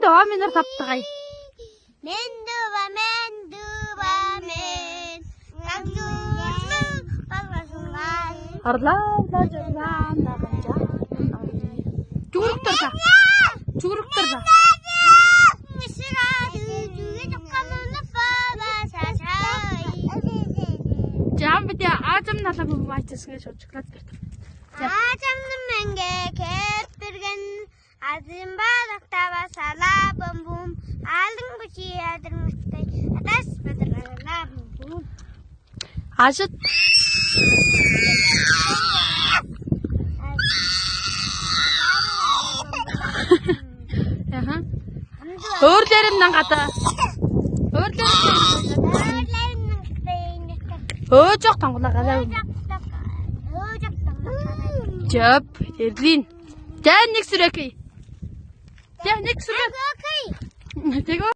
Даваа минер тавтагай. Мендува мен. Арлаа журнаа нагanja. Зүгүртэр. Жам бид аажам налаг мачс гэж шуучглаад байна. Аажам нэмэнгэ кэпэргэн азим бадактава салаа бомбум алын бучи ядэрмэстэй атас бадралаа бомбум Ажид Өөрлөөр нь гадаа. Өожог тонголоо. Жап, эрлин. За нэг сүрэкий. За нэг сүрэг. Тэгэ